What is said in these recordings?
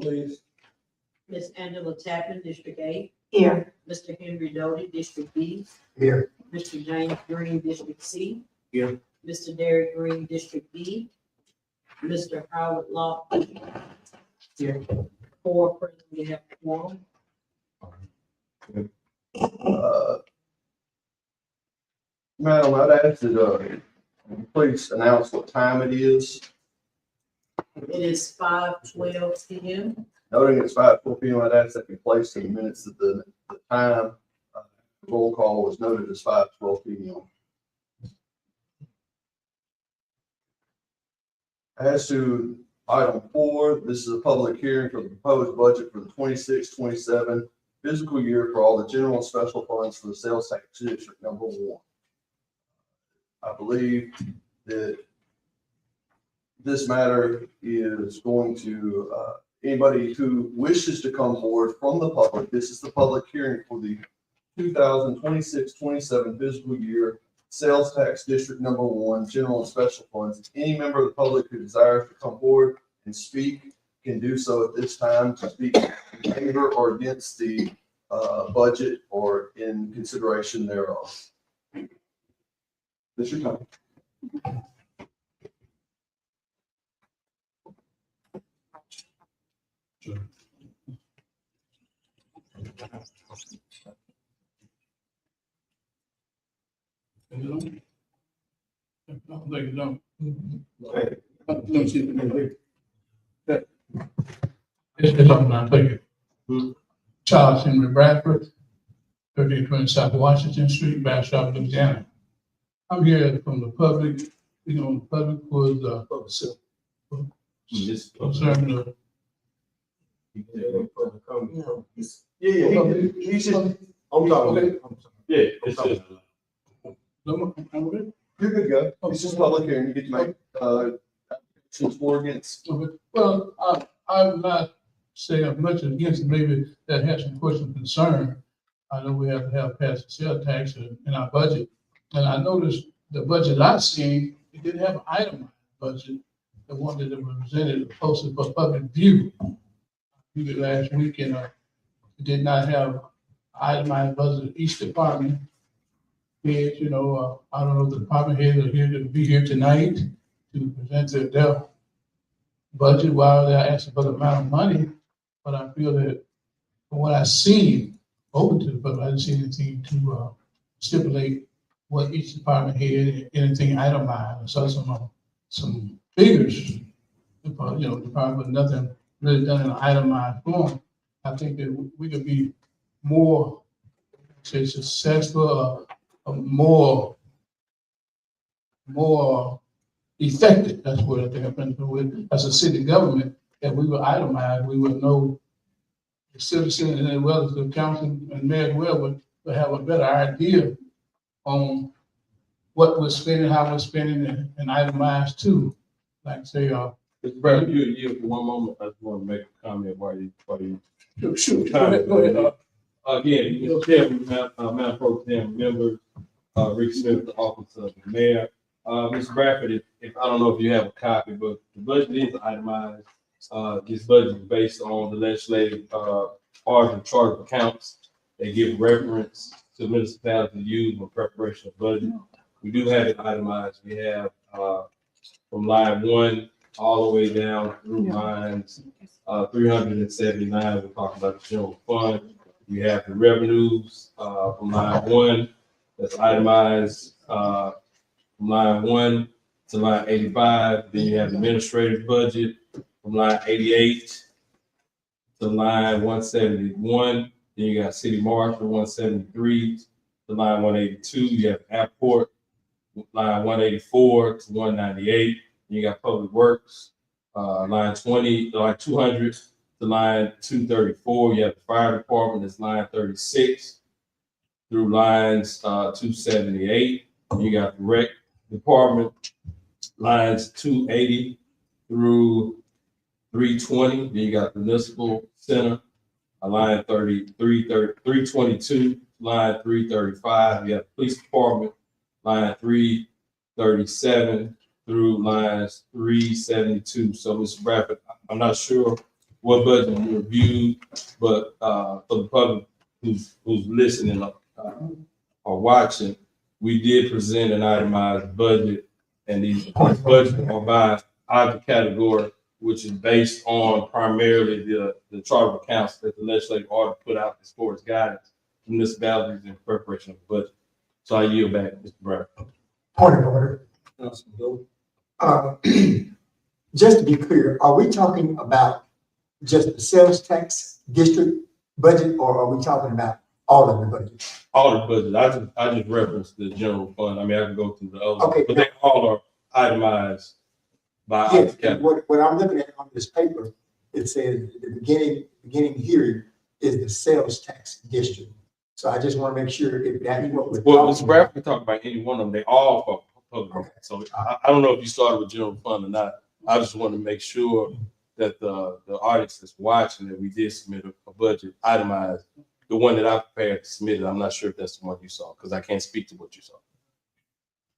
please. Ms. Angela Chapman, District A. Here. Mr. Henry Doty, District B. Here. Mr. James Green, District C. Here. Mr. Derek Green, District B. Mr. Howard Lofton. Here. 4 present, we have quorum. Madam, I'd ask that, you please announce what time it is. It is 5:12 p.m. Noting it's 5:12 p.m., I'd ask that be placed in the minutes that the time, roll call was noted as 5:12 p.m. As to item 4, this is a public hearing for the proposed budget for the 26-27 fiscal year for all the general and special funds for the sales tax district number 1. I believe that this matter is going to, anybody who wishes to come forward from the public, this is the public hearing for the 2026-27 fiscal year sales tax district number 1, general and special funds. Any member of the public who desires to come forward and speak can do so at this time to speak in favor or against the budget or in consideration thereof. This is your time. It's on my ticket. Charles Henry Bradford, 3020 South Washington Street, Bastrop, Louisiana. I'm here from the public, the public was, concerning the. He's just, I'm talking. Yeah, it's just. You're good to go. It's just public hearing. You get to make, applications for or against. Well, I would not say much against it, maybe that has some question concern. I know we have to have passed the sales tax in our budget. And I noticed the budget I seen, it didn't have an itemized budget. The one that was presented, posted for public view. Viewed it last week and it did not have itemized budget each department. Heads, I don't know if the department heads are here to be here tonight to present their budget while they're asking for the amount of money. But I feel that from what I see, open to the public, I didn't see anything to stipulate what each department had, anything itemized. I saw some figures, department, but nothing really done in an itemized form. I think that we could be more, say, successful, more effective. That's what I think I've been with as a city government. That we will itemize, we will know the citizens and as well as the council and mayor will have a better idea on what we're spending, how we're spending, and itemize too. Like say, Mr. Brown, you for one moment, I just want to make a comment while you. Sure. Go ahead. Again, Mr. Chairman, Madam Pro Tem members, Rick Smith, the office of the mayor. Mr. Bradford, if I don't know if you have a copy, but the budget is itemized. This budget is based on the legislative part and chart of accounts. They give reference to municipalities to use in preparation of budget. We do have it itemized. We have from line 1 all the way down through lines 379. We're talking about the general fund. We have the revenues from line 1 that's itemized from line 1 to line 85. Then you have the administrative budget from line 88 to line 171. Then you got city marshal 173 to line 182. You have airport line 184 to 198. You got public works line 200 to line 234. You have the fire department is line 36 through lines 278. You got the rec department lines 280 through 320. Then you got the municipal center line 322, line 335. You have the police department line 337 through lines 372. So, Mr. Bradford, I'm not sure what budget we reviewed, but, for the public who's listening, or watching, we did present an itemized budget, and these budgets are by either category, which is based on primarily the chart of accounts that the legislative order put out as far as guidance to municipalities in preparation of the budget. So I yield back, Mr. Brown. Point of order. Uh, Just to be clear, are we talking about just the sales tax district budget, or are we talking about all of the budget? All the budget, I just referenced the general fund. I mean, I can go through the other, Okay. but they all are itemized by either Yes, category. what I'm looking at on this paper, it says the beginning here is the sales tax district. So I just want to make sure if that's what we're Well, Mr. talking Bradford about. can talk about any one of them. They all for public. Okay. So I don't know if you started with general fund or not. I just want to make sure that the audience that's watching, that we did submit a budget itemized. The one that I prepared to submit it, I'm not sure if that's the one you saw, because I can't speak to what you saw.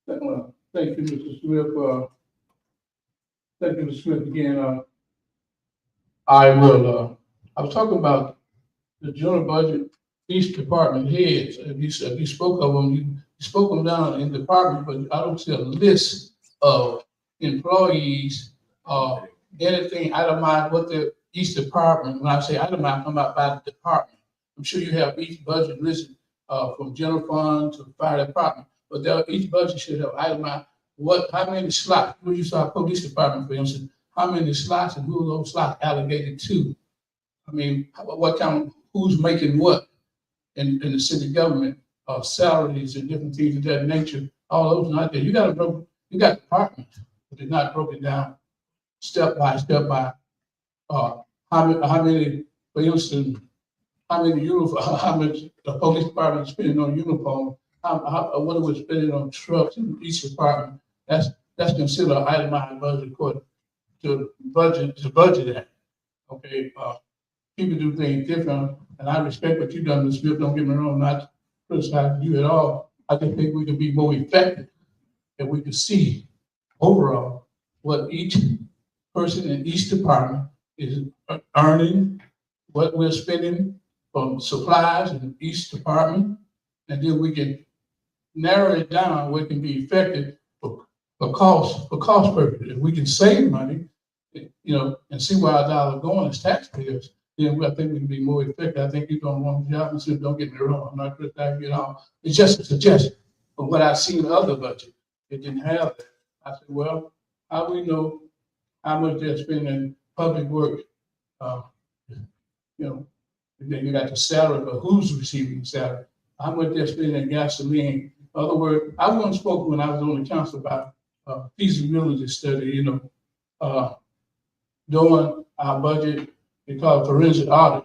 Thank you, Mr. Smith. Thank you, Mr. Smith, again. I was talking about the general budget, each department heads. If you spoke of them, you spoke them down in department, but I don't see a list of employees, anything itemized, what each department, when I say itemized, I'm about by the department. I'm sure you have each budget listed, from general fund to fire department, but each budget should have itemized how many slots. When you saw police department, for instance, how many slots and who are those slots allocated to? I mean, who's making what in the city government, salaries and different things of that nature. All those not there. You got departments, but they're not broken down step by step by how many, for instance, how many uniform, how much the police department is spending on uniform, what are we spending on trucks in each department. That's considered an itemized budget according to budget act. Okay, people do things different, and I respect what you've done, Ms. Smith. Don't get me wrong, I'm not criticizing you at all. I just think we could be more effective if we could see overall what each person in each department is earning, what we're spending from supplies in each department, and then we can narrow it down where it can be effective for cost purposes. If we can save money, and see where our dollars going as taxpayers, then I think we can be more effective. I think you're doing a wrong job. And so don't get me wrong, I'm not criticizing you at all. It's just a suggestion. But what I've seen in other budget, it didn't have that. I said, well, how do we know how much they're spending in public work? Then you got the salary, but who's receiving the salary? How much they're spending in gasoline? In other words, I once spoke when I was on the council about feasibility study, doing our budget, they call it forensic audit.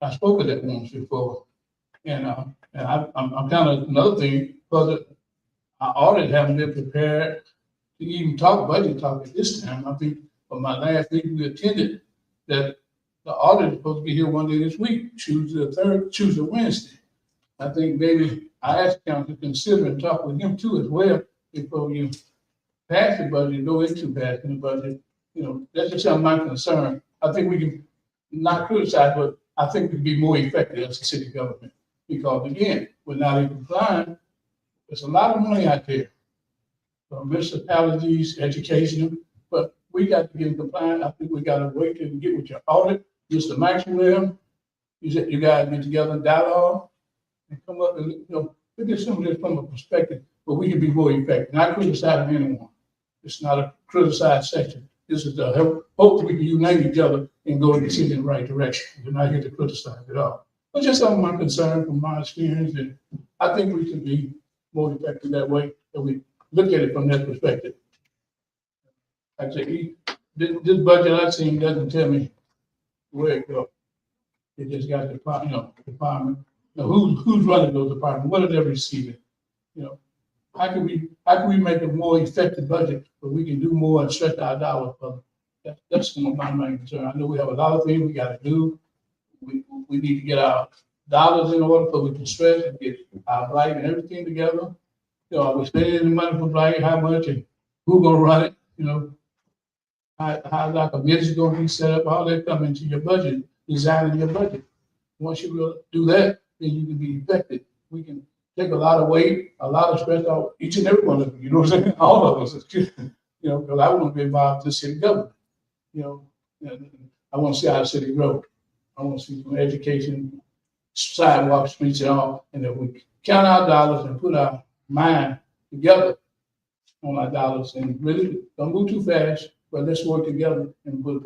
I spoke of that once before. And I'm kind of another thing, because our audit haven't been prepared to even talk budget talk at this time. I think for my last meeting we attended, that the audit is supposed to be here one day this week, Tuesday, Wednesday. I think maybe I asked council to consider and talk with him too as well before you pass the budget, go into passing the budget. That's just my concern. I think we can not criticize, but I think we can be more effective as a city government. Because again, we're not even complying. There's a lot of money out there from municipalities, educational, but we got to get in compliance. I think we got to wait till we get with your audit, Mr. Maxwell. You guys get together and dialogue and come up and look at some of this from a perspective where we can be more effective. Not criticizing anyone. It's not a criticized section. This is the hope we can unite each other and go in the right direction. We're not here to criticize at all. But just some of my concern from my experience, and I think we can be more effective that way, and we look at it from that perspective. Like I say, this budget I've seen doesn't tell me where it goes. It just got the department. Who's running those departments? What are they receiving? How can we make a more effective budget where we can do more and stretch our dollars further? That's my main concern. I know we have a lot of things we got to do. We need to get our dollars in order so we can stretch and get our blight and everything together. Are we spending the money for blight? How much and who's gonna run it? how like a committee's gonna be set up, how they come into your budget, designing your budget. Once you will do that, then you can be effective. We can take a lot of weight, a lot of stress out, each and every one of them, you know what I'm saying? All of us, you know, because I want to be involved in city government, you know, and I want to see our city grow. I want to see some education, sidewalks, streets and all, and if we count our dollars and put our mind together on our dollars and really don't move too fast, but let's work together and put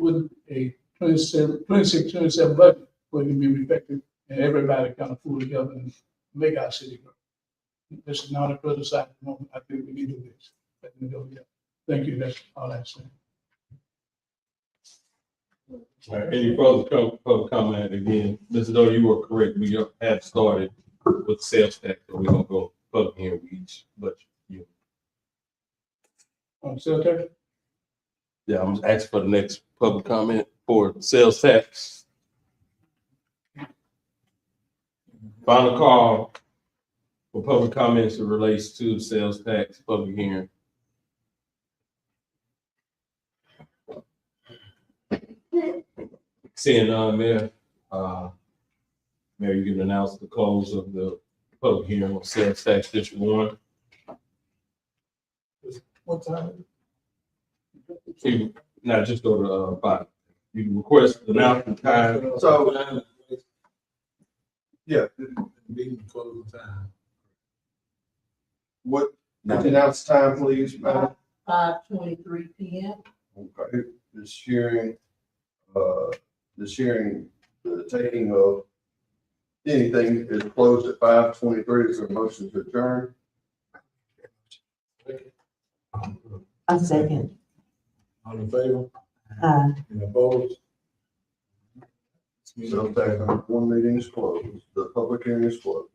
a 27 budget where it can be effective and everybody kind of pull together and make our city grow. This is not a criticize. I think we need to do this. Let me go, yeah. Thank you. That's all I say. All right, any further public comment? Again, Mr. Doe, you were correct. We have started with sales tax, so we're gonna go public hearing with each budget. Secretary? Yeah, I'm just asking for the next public comment for sales tax. Final call for public comments that relates to sales tax public hearing. Seeing none, Mayor, Mayor, you can announce the close of the public hearing on sales tax District 1. What time? Now just go to 5. You can request announcement time. So, yeah, Meeting closing time. what, announce time, please, madam? 5:23 PM. Okay, this hearing, the taking of anything is closed at 5:23. Is there a motion to adjourn? A second. All in favor? Aye. Opposed? So, one meeting is closed, the public hearing is closed.